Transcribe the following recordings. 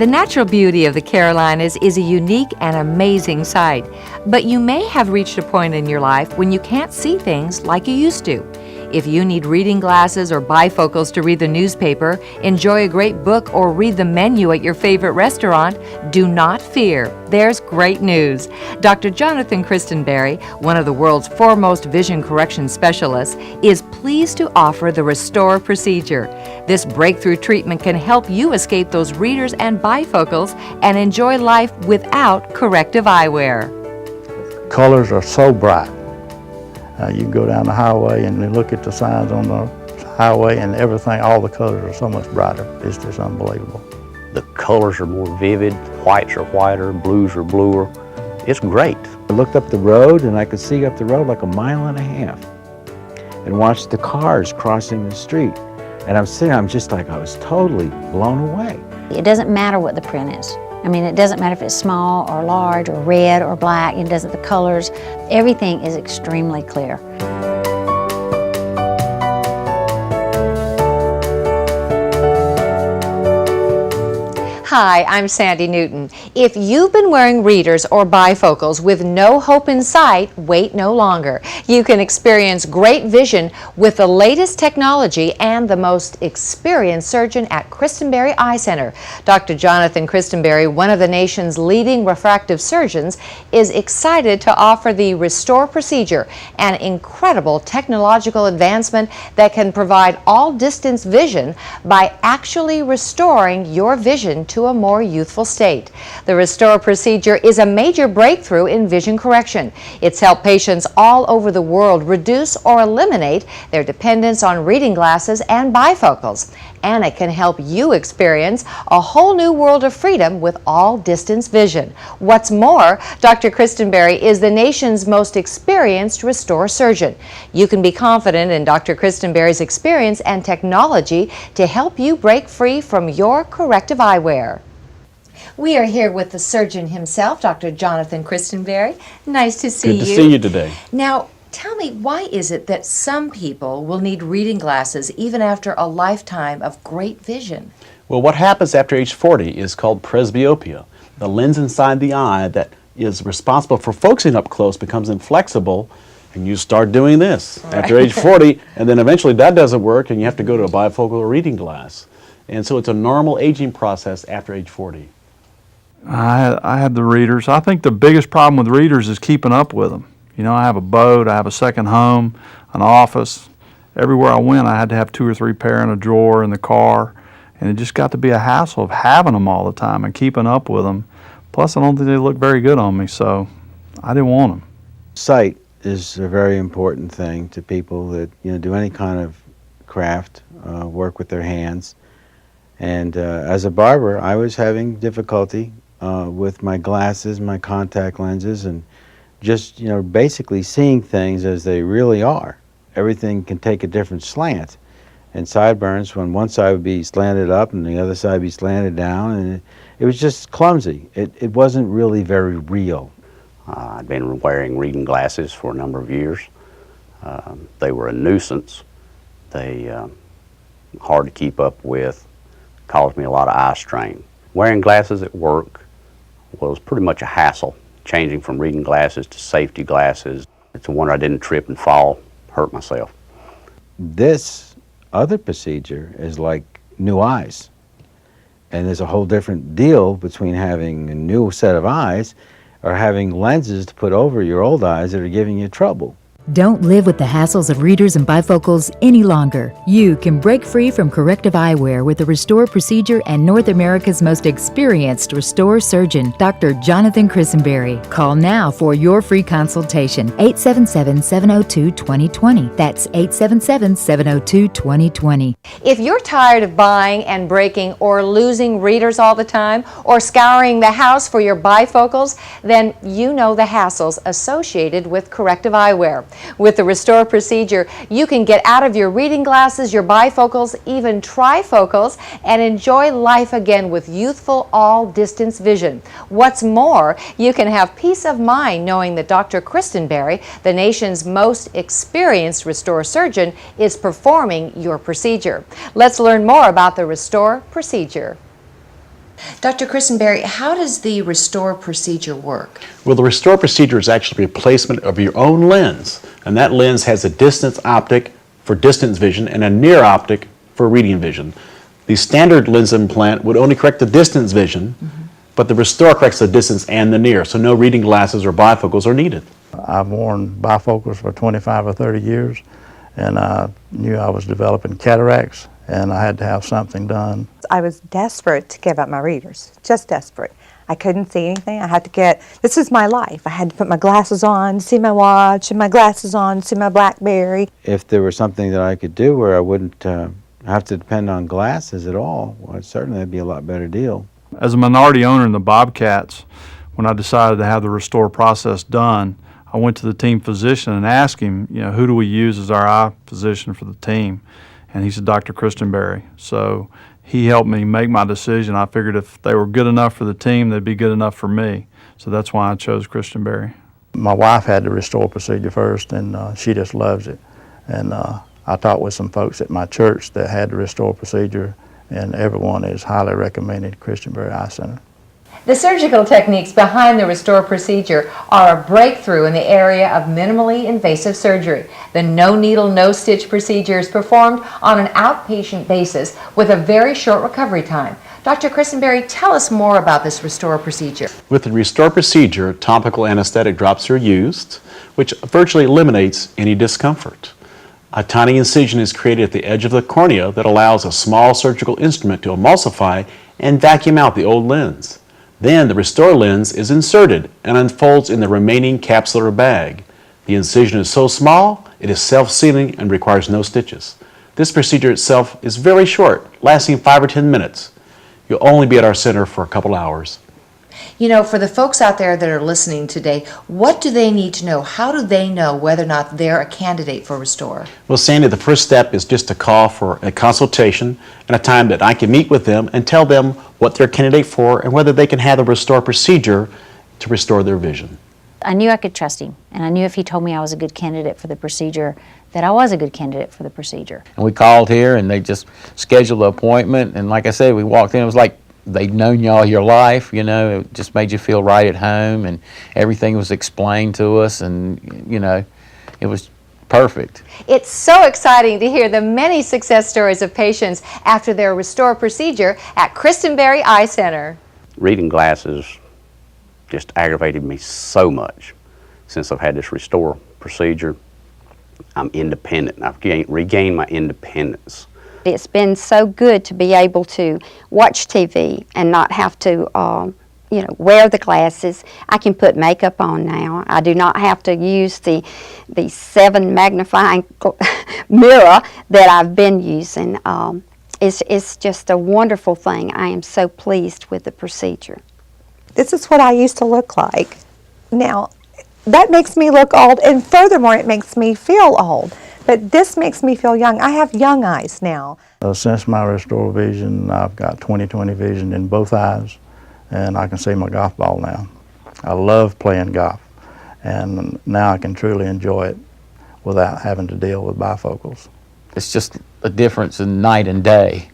The natural beauty of the Carolinas is a unique and amazing sight, but you may have reached a point in your life when you can't see things like you used to. If you need reading glasses or bifocals to read the newspaper, enjoy a great book, or read the menu at your favorite restaurant, do not fear. There's great news. Dr. Jonathan Christenbury, one of the world's foremost vision correction specialists, is pleased to offer the Restore procedure. This breakthrough treatment can help you escape those readers and bifocals and enjoy life without corrective eyewear. Colors are so bright. You can go down the highway and you look at the signs on the highway and everything, all the colors are so much brighter. It's just unbelievable. The colors are more vivid, whites are whiter, blues are bluer. It's great. I looked up the road and I could see up the road like a mile and a half and watched the cars crossing the street. And I'm just like, I was totally blown away. It doesn't matter what the print is. I mean, it doesn't matter if it's small or large or red or black. It doesn't, the colors, everything is extremely clear. Hi, I'm Sandy Newton. If you've been wearing readers or bifocals with no hope in sight, wait no longer. You can experience great vision with the latest technology and the most experienced surgeon at Christenbury Eye Center. Dr. Jonathan Christenbury, one of the nation's leading refractive surgeons, is excited to offer the Restore procedure, an incredible technological advancement that can provide all distance vision by actually restoring your vision to a more youthful state. The Restore procedure is a major breakthrough in vision correction. It's helped patients all over the world reduce or eliminate their dependence on reading glasses and bifocals. And it can help you experience a whole new world of freedom with all distance vision. What's more, Dr. Christenbury is the nation's most experienced Restore surgeon. You can be confident in Dr. Christenbury's experience and technology to help you break free from your corrective eyewear. We are here with the surgeon himself, Dr. Jonathan Christenbury. Nice to see you. Good to see you today. Now, tell me, why is it that some people will need reading glasses even after a lifetime of great vision? Well, what happens after age 40 is called presbyopia. The lens inside the eye that is responsible for focusing up close becomes inflexible, and you start doing this after age 40, and then eventually that doesn't work and you have to go to a bifocal or reading glass. And so it's a normal aging process after age 40. I had the readers. I think the biggest problem with readers is keeping up with them. You know, I have a boat, I have a second home, an office. Everywhere I went, I had to have 2 or 3 pair in a drawer in the car, and it just got to be a hassle of having them all the time and keeping up with them. Plus, I don't think they look very good on me, so I didn't want them. Sight is a very important thing to people that do any kind of craft, work with their hands. And as a barber, I was having difficulty with my glasses, my contact lenses, and just basically seeing things as they really are. Everything can take a different slant, and sideburns, when one side would be slanted up and the other side would be slanted down, and it was just clumsy. It wasn't really very real. I'd been wearing reading glasses for a number of years. They were a nuisance. They hard to keep up with, caused me a lot of eye strain. Wearing glasses at work was pretty much a hassle, changing from reading glasses to safety glasses. It's a wonder I didn't trip and fall, hurt myself. This other procedure is like new eyes. And there's a whole different deal between having a new set of eyes or having lenses to put over your old eyes that are giving you trouble. Don't live with the hassles of readers and bifocals any longer. You can break free from corrective eyewear with the Restore procedure and North America's most experienced Restore surgeon, Dr. Jonathan Christenbury. Call now for your free consultation, 877-702-2020. That's 877-702-2020. If you're tired of buying and breaking or losing readers all the time, or scouring the house for your bifocals, then you know the hassles associated with corrective eyewear. With the Restore procedure, you can get out of your reading glasses, your bifocals, even trifocals, and enjoy life again with youthful all-distance vision. What's more, you can have peace of mind knowing that Dr. Christenbury, the nation's most experienced Restore surgeon, is performing your procedure. Let's learn more about the Restore procedure. Dr. Christenbury, how does the restore procedure work? Well, the restore procedure is actually replacement of your own lens, and that lens has a distance optic for distance vision and a near optic for reading vision. The standard lens implant would only correct the distance vision, but the restore corrects the distance and the near, so no reading glasses or bifocals are needed. I've worn bifocals for 25 or 30 years, and I knew I was developing cataracts, and I had to have something done. I was desperate to give up my readers, just desperate. I couldn't see anything. I had to get, this is my life. I had to put my glasses on, see my watch, and my glasses on, see my BlackBerry. If there was something that I could do where I wouldn't have to depend on glasses at all, well, certainly that'd be a lot better deal. As a minority owner in the Bobcats, when I decided to have the restore process done, I went to the team physician and asked him, who do we use as our eye physician for the team? And he said, Dr. Christenbury. So he helped me make my decision. I figured if they were good enough for the team, they'd be good enough for me. So that's why I chose Christenbury. My wife had the restore procedure first, and she just loves it. And I talked with some folks at my church that had the restore procedure, and everyone is highly recommended Christenbury Eye Center. The surgical techniques behind the restore procedure are a breakthrough in the area of minimally invasive surgery. The no needle, no stitch procedure is performed on an outpatient basis with a very short recovery time. Dr. Christenbury, tell us more about this restore procedure. With the restore procedure, topical anesthetic drops are used, which virtually eliminates any discomfort. A tiny incision is created at the edge of the cornea that allows a small surgical instrument to emulsify and vacuum out the old lens. Then the restore lens is inserted and unfolds in the remaining capsular bag. The incision is so small, it is self-sealing and requires no stitches. This procedure itself is very short, lasting 5 or 10 minutes. You'll only be at our center for a couple hours. For the folks out there that are listening today, what do they need to know? How do they know whether or not they're a candidate for restore? Well, Sandy, the first step is just to call for a consultation and a time that I can meet with them and tell them what they're a candidate for and whether they can have the restore procedure to restore their vision. I knew I could trust him, and I knew if he told me I was a good candidate for the procedure, that I was a good candidate for the procedure. And we called here, and they just scheduled an appointment, and like I said, we walked in, it was like they'd known you all your life, it just made you feel right at home, and everything was explained to us, and, it was perfect. It's so exciting to hear the many success stories of patients after their restore procedure at Christenbury Eye Center. Reading glasses just aggravated me so much. Since I've had this restore procedure, I'm independent. I've regained my independence. It's been so good to be able to watch TV and not have to, wear the glasses. I can put makeup on now. I do not have to use the 7 magnifying mirror that I've been using. It's just a wonderful thing. I am so pleased with the procedure. This is what I used to look like. Now, that makes me look old, and furthermore, it makes me feel old. But this makes me feel young. I have young eyes now. Since my restore vision, I've got 20/20 vision in both eyes, and I can see my golf ball now. I love playing golf, and now I can truly enjoy it without having to deal with bifocals. It's just a difference in night and day.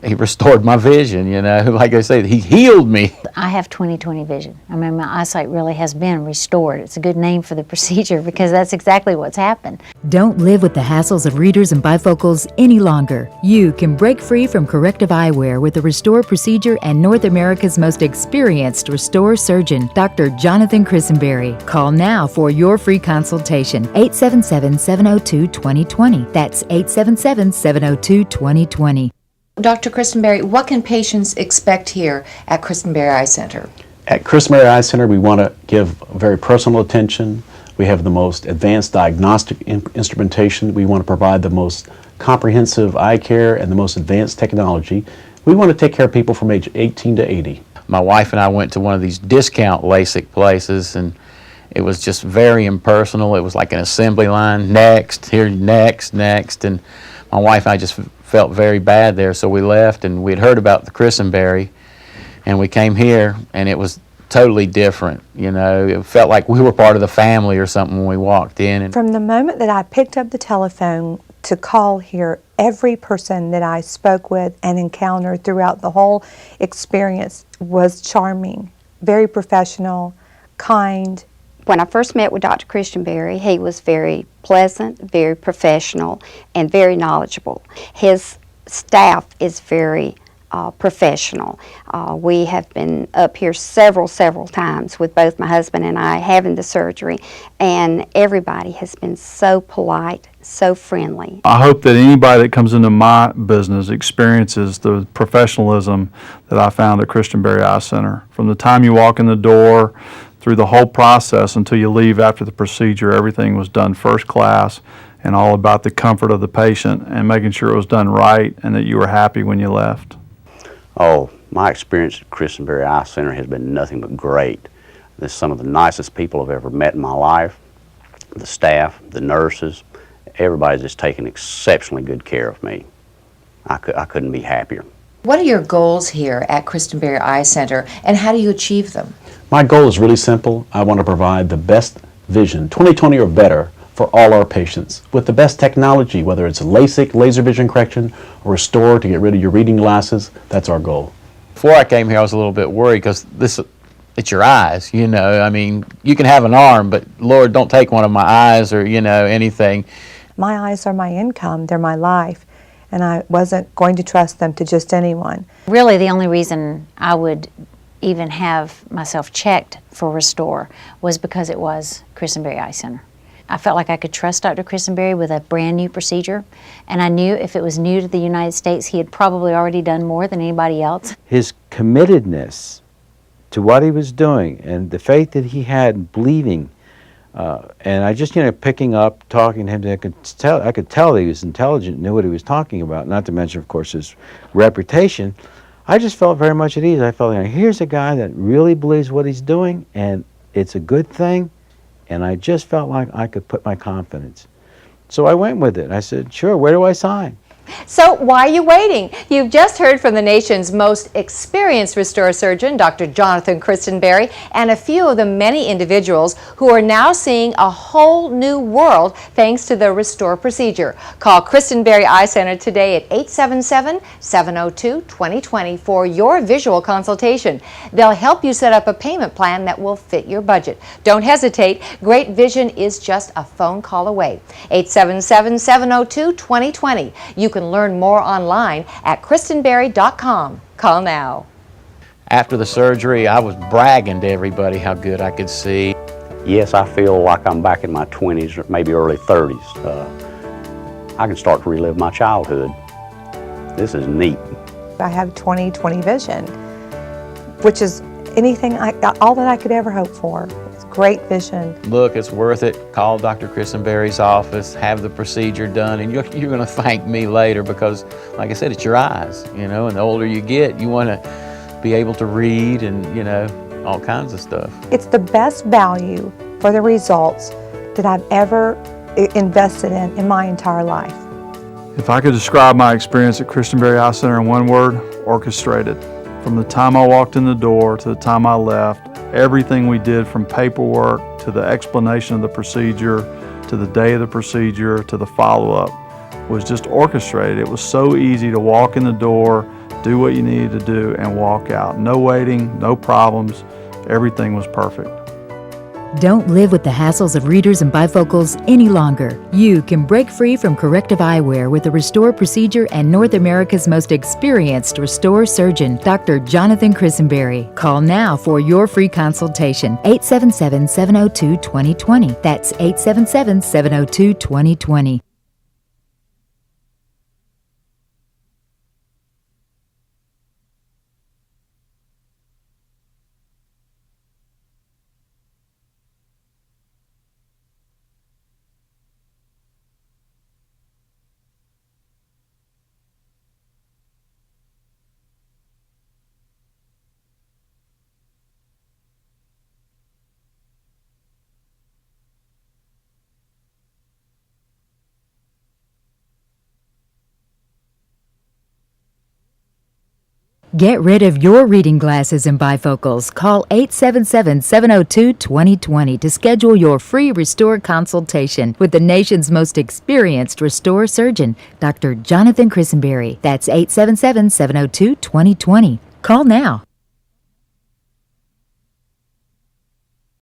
He restored my vision, like I say, he healed me. I have 20/20 vision. I mean, my eyesight really has been restored. It's a good name for the procedure because that's exactly what's happened. Don't live with the hassles of readers and bifocals any longer. You can break free from corrective eyewear with the restore procedure and North America's most experienced restore surgeon, Dr. Jonathan Christenbury. Call now for your free consultation, 877-702-2020. That's 877-702-2020. Dr. Christenbury, what can patients expect here at Christenbury Eye Center? At Christenbury Eye Center, we want to give very personal attention. We have the most advanced diagnostic instrumentation. We want to provide the most comprehensive eye care and the most advanced technology. We want to take care of people from age 18 to 80. My wife and I went to one of these discount LASIK places, and it was just very impersonal. It was like an assembly line, next, here, next, and my wife and I just felt very bad there, so we left, and we'd heard about the Christenbury, and we came here, and it was totally different. It felt like we were part of the family or something when we walked in. From the moment that I picked up the telephone to call here. Every person that I spoke with and encountered throughout the whole experience was charming, very professional, kind. When I first met with Dr. Christenbury, he was very pleasant, very professional, and very knowledgeable. His staff is very professional. We have been up here several times with both my husband and I having the surgery, and everybody has been so polite, so friendly. I hope that anybody that comes into my business experiences the professionalism that I found at Christenbury Eye Center. From the time you walk in the door, through the whole process until you leave after the procedure, everything was done first class and all about the comfort of the patient and making sure it was done right and that you were happy when you left. Oh, my experience at Christenbury Eye Center has been nothing but great. They're some of the nicest people I've ever met in my life. The staff, the nurses, everybody's just taken exceptionally good care of me. I couldn't be happier. What are your goals here at Christenbury Eye Center, and how do you achieve them? My goal is really simple. I want to provide the best vision, 20/20 or better, for all our patients with the best technology, whether it's LASIK, laser vision correction, or Restore to get rid of your reading glasses. That's our goal. Before I came here, I was a little bit worried because it's your eyes, you know. I mean, you can have an arm, but Lord, don't take one of my eyes or, you know, anything. My eyes are my income, they're my life, and I wasn't going to trust them to just anyone. Really, the only reason I would even have myself checked for Restore was because it was Christenbury Eye Center. I felt like I could trust Dr. Christenbury with a brand new procedure, and I knew if it was new to the United States, he had probably already done more than anybody else. His committedness to what he was doing and the faith that he had in believing, and I just, picking up, talking to him, I could tell he was intelligent, knew what he was talking about, not to mention, of course, his reputation. I just felt very much at ease. I felt, here's a guy that really believes what he's doing, and it's a good thing, and I just felt like I could put my confidence. So I went with it. I said, sure, where do I sign? So why are you waiting? You've just heard from the nation's most experienced Restore surgeon, Dr. Jonathan Christenbury, and a few of the many individuals who are now seeing a whole new world thanks to the Restore procedure. Call Christenbury Eye Center today at 877-702-2020 for your visual consultation. They'll help you set up a payment plan that will fit your budget. Don't hesitate. Great vision is just a phone call away. 877-702-2020. You can learn more online at christenbury.com. Call now. After the surgery, I was bragging to everybody how good I could see. Yes, I feel like I'm back in my 20s or maybe early 30s. I can start to relive my childhood. This is neat. I have 20/20 vision, which is all that I could ever hope for. It's great vision. Look, it's worth it. Call Dr. Christenbury's office, have the procedure done, and you're going to thank me later because, like I said, it's your eyes, and the older you get, you want to be able to read and, all kinds of stuff. It's the best value for the results that I've ever invested in my entire life. If I could describe my experience at Christenbury Eye Center in one word, orchestrated. From the time I walked in the door to the time I left, everything we did from paperwork to the explanation of the procedure to the day of the procedure to the follow-up was just orchestrated. It was so easy to walk in the door, do what you needed to do, and walk out. No waiting, no problems. Everything was perfect. Don't live with the hassles of readers and bifocals any longer. You can break free from corrective eyewear with the Restore procedure and North America's most experienced Restore surgeon, Dr. Jonathan Christenbury. Call now for your free consultation, 877-702-2020. That's 877-702-2020. Get rid of your reading glasses and bifocals. Call 877-702-2020 to schedule your free Restore consultation with the nation's most experienced Restore surgeon, Dr. Jonathan Christenbury. That's 877-702-2020. Call now.